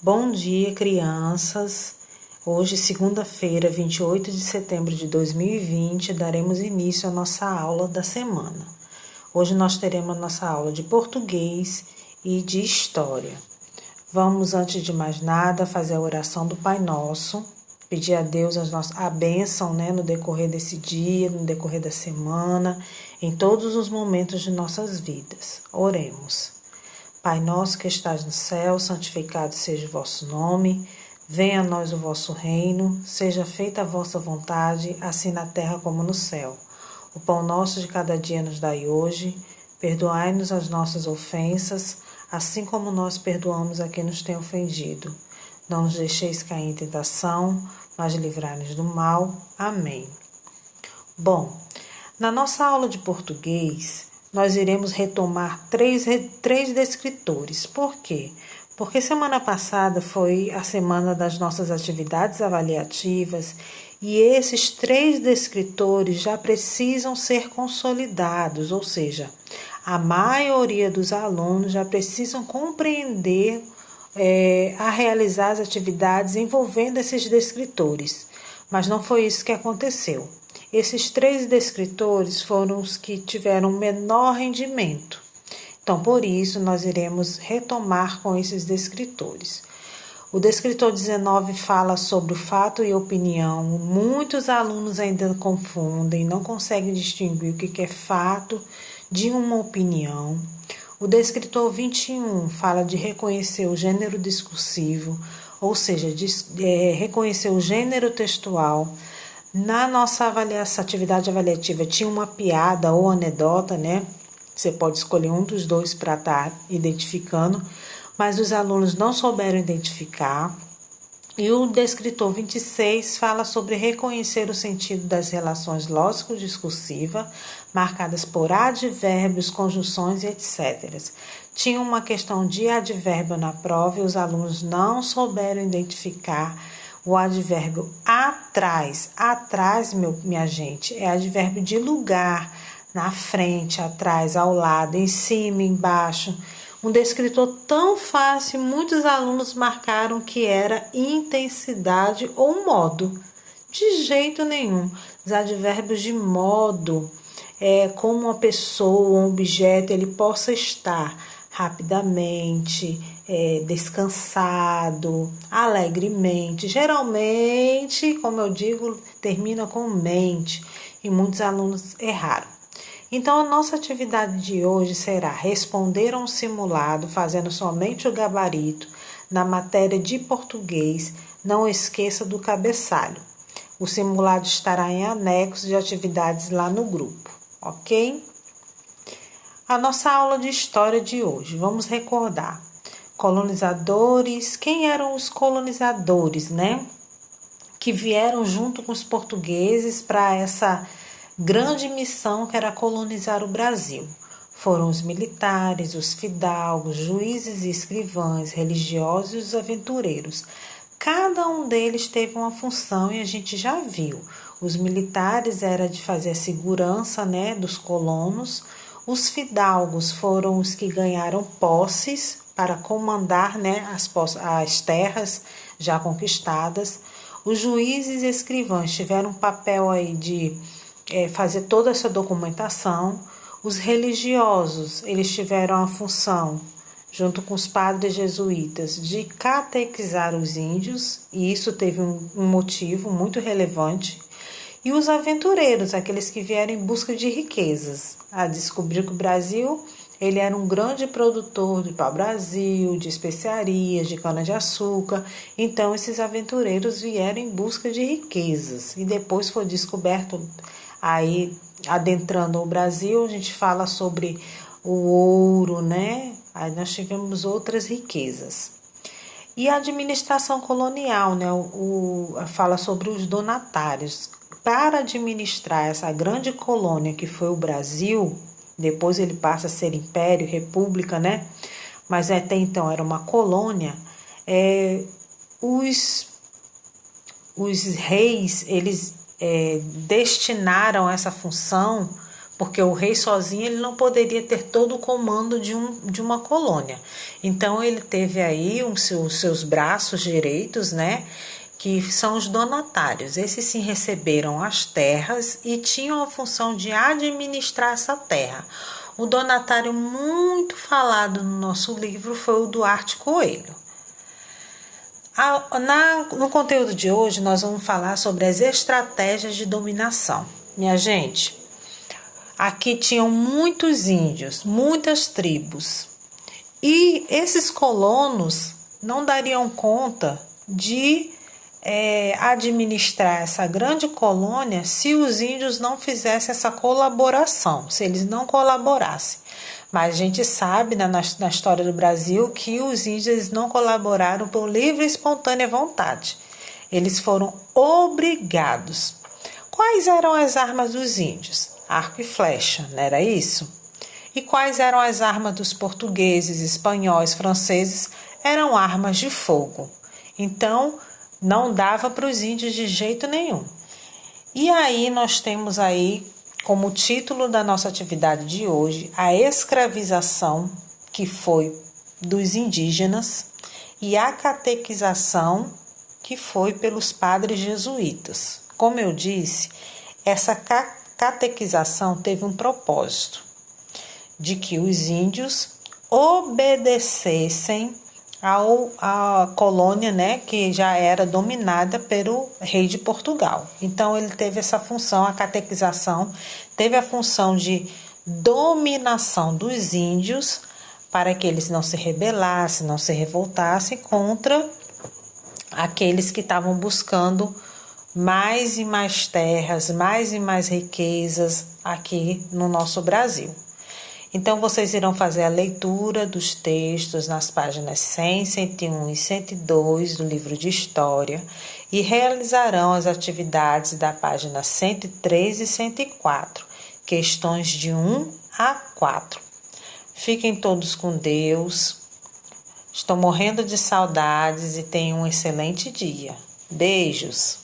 Bom dia, crianças. Hoje, segunda-feira, 28 de setembro de 2020, daremos início à nossa aula da semana. Hoje nós teremos nossa aula de português e de história. Vamos, antes de mais nada, fazer a oração do Pai Nosso, pedir a Deus a bênção, no decorrer desse dia, no decorrer da semana, em todos os momentos de nossas vidas. Oremos. Pai nosso que estás no céu, santificado seja o vosso nome. Venha a nós o vosso reino, seja feita a vossa vontade, assim na terra como no céu. O pão nosso de cada dia nos dai hoje. Perdoai-nos as nossas ofensas, assim como nós perdoamos a quem nos tem ofendido. Não nos deixeis cair em tentação, mas livrai-nos do mal. Amém. Bom, na nossa aula de português, nós iremos retomar três descritores. Por quê? Porque semana passada foi a semana das nossas atividades avaliativas e esses 3 descritores já precisam ser consolidados, ou seja, a maioria dos alunos já precisam compreender a realizar as atividades envolvendo esses descritores, mas não foi isso que aconteceu. Esses 3 descritores foram os que tiveram menor rendimento. Então, por isso, nós iremos retomar com esses descritores. O descritor 19 fala sobre o fato e opinião. Muitos alunos ainda confundem, não conseguem distinguir o que é fato de uma opinião. O descritor 21 fala de reconhecer o gênero discursivo, ou seja, reconhecer o gênero textual. Na nossa atividade avaliativa tinha uma piada ou anedota, Você pode escolher um dos dois para estar identificando, mas os alunos não souberam identificar. E o descritor 26 fala sobre reconhecer o sentido das relações lógico-discursivas, marcadas por advérbios, conjunções e etc. Tinha uma questão de advérbio na prova e os alunos não souberam identificar o advérbio atrás. Atrás, minha gente, é advérbio de lugar, na frente, atrás, ao lado, em cima, embaixo. Um descritor tão fácil, muitos alunos marcaram que era intensidade ou modo. De jeito nenhum. Os advérbios de modo é como uma pessoa, um objeto, ele possa estar rapidamente, descansado, alegremente. Geralmente, como eu digo, termina com mente e muitos alunos erraram. Então, a nossa atividade de hoje será responder a um simulado fazendo somente o gabarito na matéria de português. Não esqueça do cabeçalho. O simulado estará em anexo de atividades lá no grupo, ok? A nossa aula de história de hoje, vamos recordar. Colonizadores, quem eram os colonizadores, Que vieram junto com os portugueses para essa grande missão que era colonizar o Brasil. Foram os militares, os fidalgos, juízes e escrivães, religiosos e os aventureiros. Cada um deles teve uma função e a gente já viu. Os militares era de fazer a segurança, dos colonos. Os fidalgos foram os que ganharam posses para comandar, as terras já conquistadas. Os juízes e escrivães tiveram um papel aí de fazer toda essa documentação. Os religiosos, eles tiveram a função, junto com os padres jesuítas, de catequizar os índios, e isso teve um motivo muito relevante. E os aventureiros, aqueles que vieram em busca de riquezas, a descobrir que o Brasil ele era um grande produtor de pau-brasil, de especiarias, de cana-de-açúcar. Então, esses aventureiros vieram em busca de riquezas. E depois foi descoberto, aí adentrando o Brasil, a gente fala sobre o ouro, Aí nós tivemos outras riquezas. E a administração colonial, fala sobre os donatários. Para administrar essa grande colônia que foi o Brasil, depois ele passa a ser império, república, Mas até então era uma colônia. Os reis, eles destinaram essa função porque o rei sozinho ele não poderia ter todo o comando de uma colônia. Então ele teve aí seus braços direitos, né, que são os donatários. Esses sim receberam as terras e tinham a função de administrar essa terra. O donatário muito falado no nosso livro foi o Duarte Coelho. No conteúdo de hoje, nós vamos falar sobre as estratégias de dominação. Minha gente, aqui tinham muitos índios, muitas tribos. E esses colonos não dariam conta de administrar essa grande colônia se os índios não fizessem essa colaboração, se eles não colaborassem. Mas a gente sabe na história do Brasil que os índios não colaboraram por livre e espontânea vontade. Eles foram obrigados. Quais eram as armas dos índios? Arco e flecha, não era isso? E quais eram as armas dos portugueses, espanhóis, franceses? Eram armas de fogo. Então, não dava para os índios de jeito nenhum. E aí nós temos aí, como título da nossa atividade de hoje, a escravização, que foi dos indígenas, e a catequização, que foi pelos padres jesuítas. Como eu disse, essa catequização teve um propósito, de que os índios obedecessem à colônia, né, que já era dominada pelo rei de Portugal. Então ele teve essa função, a catequização teve a função de dominação dos índios para que eles não se rebelassem, não se revoltassem contra aqueles que estavam buscando mais e mais terras, mais e mais riquezas aqui no nosso Brasil. Então, vocês irão fazer a leitura dos textos nas páginas 100, 101 e 102 do livro de História e realizarão as atividades da página 103 e 104, questões de 1 a 4. Fiquem todos com Deus. Estou morrendo de saudades e tenham um excelente dia. Beijos!